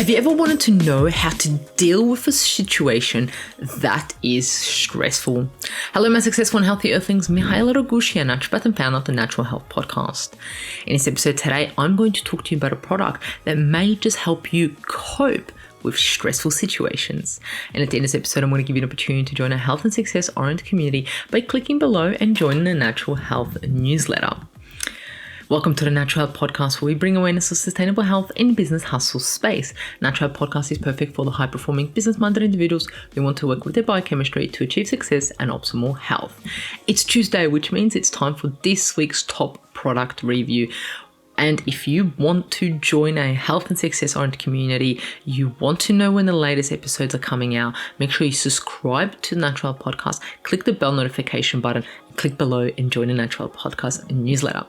Have you ever wanted to know how to deal with a situation that is stressful? Hello, my successful and healthy earthlings. Mihaela Rogush here, naturopath and founder of the Natural Health Podcast. In this episode today, I'm going to talk to you about a product that may just help you cope with stressful situations. And at the end of this episode, I'm going to give you an opportunity to join a health and success oriented community by clicking below and joining the Natural Health newsletter. Welcome to the Natural Health Podcast, where we bring awareness of sustainable health in business hustle space. Natural Health Podcast is perfect for the high-performing, business-minded individuals who want to work with their biochemistry to achieve success and optimal health. It's Tuesday, which means it's time for this week's top product review. And if you want to join a health and success-oriented community, you want to know when the latest episodes are coming out, make sure you subscribe to the Natural Health Podcast, click the bell notification button, click below and join the Natural Health Podcast newsletter.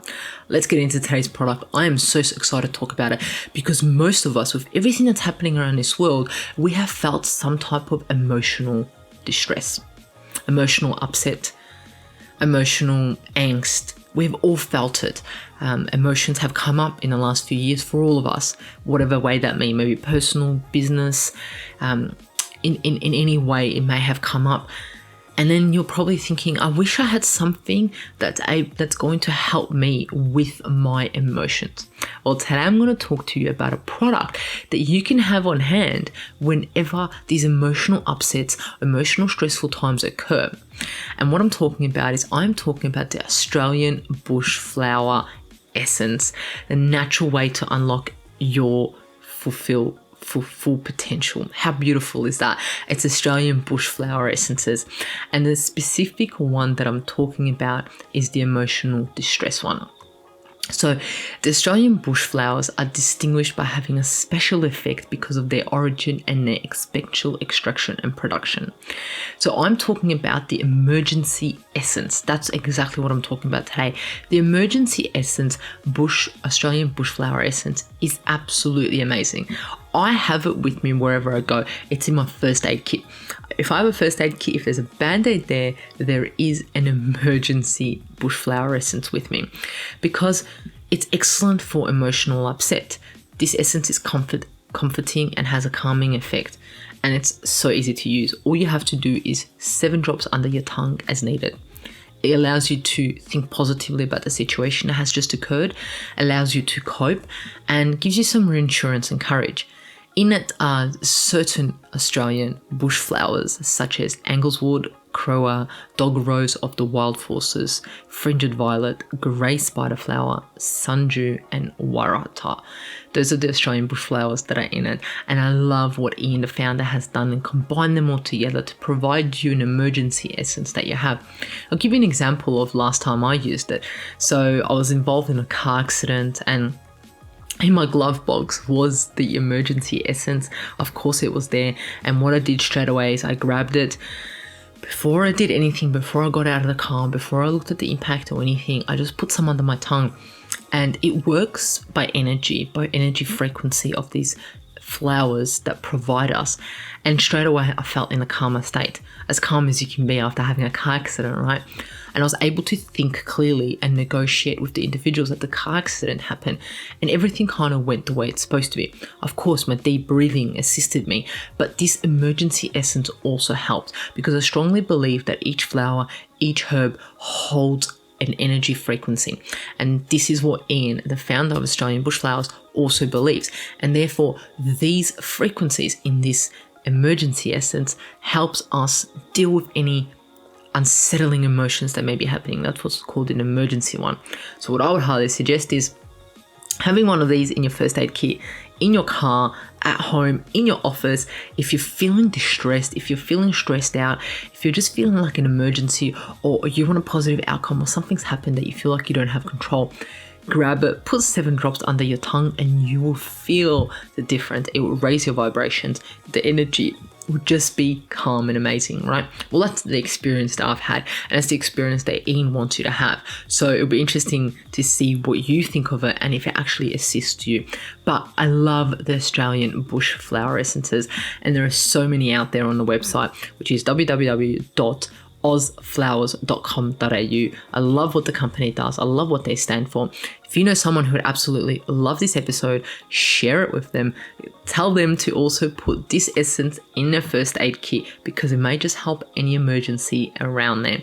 Let's get into today's product. I am so excited to talk about it because most of us, with everything that's happening around this world, we have felt some type of emotional distress, emotional upset, emotional angst. We've all felt it. Emotions have come up in the last few years for all of us, whatever way that may be personal, business, in any way it may have come up. And then you're probably thinking, I wish I had something that's going to help me with my emotions. Well, today I'm going to talk to you about a product that you can have on hand whenever these emotional upsets, emotional stressful times occur. And what I'm talking about is I'm talking about the Australian bush flower essence, the natural way to unlock your full potential. How beautiful is that? It's Australian bush flower essences, and the specific one that I'm talking about is the emotional distress one. So the Australian bush flowers are distinguished by having a special effect because of their origin and their special extraction and production. So I'm talking about the emergency essence. That's exactly what I'm talking about today. The emergency essence Australian bush flower essence is absolutely amazing. I have it with me wherever I go. It's in my first aid kit. If I have a first aid kit, if there's a band-aid there is an emergency bush flower essence with me because it's excellent for emotional upset. This essence is comforting and has a calming effect, and it's so easy to use. All you have to do is 7 drops under your tongue as needed. It allows you to think positively about the situation that has just occurred, allows you to cope, and gives you some reassurance and courage. In it are certain Australian bush flowers such as Angleswood, Croa, Dog Rose of the Wild Forces, Fringed Violet, Grey Spider Flower, Sundew and Waratah. Those are the Australian bush flowers that are in it, and I love what Ian the founder has done and combined them all together to provide you an emergency essence that you have. I'll give you an example of last time I used it. So I was involved in a car accident, and in my glove box was the emergency essence. Of course it was there, and what I did straight away is I grabbed it. Before I did anything, before I got out of the car, before I looked at the impact or anything, I just put some under my tongue. And it works by energy frequency of these flowers that provide us. And straight away I felt in a calmer state, as calm as you can be after having a car accident, right? And I was able to think clearly and negotiate with the individuals that the car accident happened, and everything kind of went the way it's supposed to be. Of course, my deep breathing assisted me, but this emergency essence also helped because I strongly believe that each flower, each herb holds an energy frequency. And this is what Ian, the founder of Australian Bush Flowers, also believes. And therefore, these frequencies in this emergency essence helps us deal with any unsettling emotions that may be happening. That's what's called an emergency one. So what I would highly suggest is having one of these in your first aid kit, in your car, at home, in your office. If you're feeling distressed, if you're feeling stressed out, if you're just feeling like an emergency, or you want a positive outcome, or something's happened that you feel like you don't have control, grab it, put 7 drops under your tongue, and you will feel the difference. It will raise your vibrations. The energy would just be calm and amazing, right? Well, that's the experience that I've had, and that's the experience that Ian wants you to have. So it'll be interesting to see what you think of it and if it actually assists you. But I love the Australian bush flower essences, and there are so many out there on the website, which is www.overwhel, ozflowers.com.au. I love what the company does. I love what they stand for. If you know someone who would absolutely love this episode, share it with them. Tell them to also put this essence in their first aid kit because it may just help any emergency around there.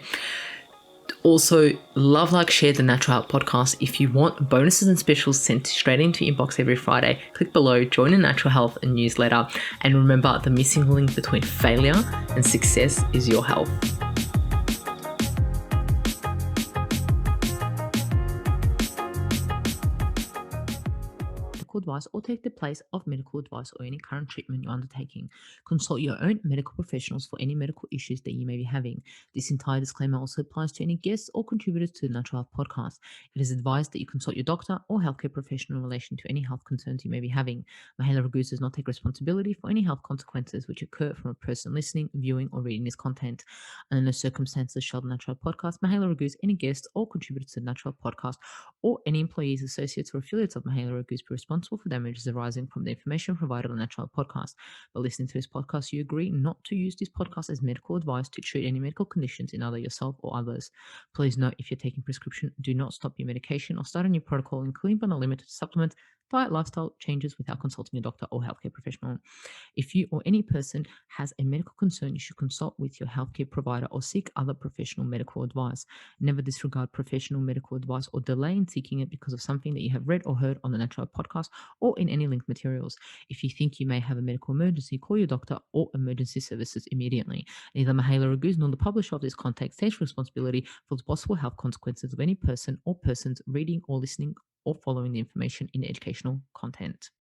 Also, love, like, share the Natural Health Podcast. If you want bonuses and specials sent straight into your inbox every Friday, click below, join the Natural Health newsletter, and remember, the missing link between failure and success is your health. Advice or take the place of medical advice or any current treatment you're undertaking. Consult your own medical professionals for any medical issues that you may be having. This entire disclaimer also applies to any guests or contributors to the Natural Health Podcast. It is advised that you consult your doctor or healthcare professional in relation to any health concerns you may be having. Mahela Raguse does not take responsibility for any health consequences which occur from a person listening, viewing, or reading this content. And in no circumstances shall the Natural Health Podcast, Mahela Raguse, any guests or contributors to the Natural Health Podcast, or any employees, associates, or affiliates of Mahela Raguse be responsible for damages arising from the information provided on the Natural Health Podcast. By listening to this podcast, you agree not to use this podcast as medical advice to treat any medical conditions in either yourself or others. Please note, if you're taking prescription, do not stop your medication or start a new protocol, including but not limited to supplements, diet, lifestyle changes without consulting a doctor or healthcare professional. If you or any person has a medical concern, you should consult with your healthcare provider or seek other professional medical advice. Never disregard professional medical advice or delay in seeking it because of something that you have read or heard on the Natural Health Podcast or in any linked materials. If you think you may have a medical emergency, call your doctor or emergency services immediately. Neither Mahela Raguse nor the publisher of this content takes responsibility for the possible health consequences of any person or persons reading or listening or following the information in the educational content.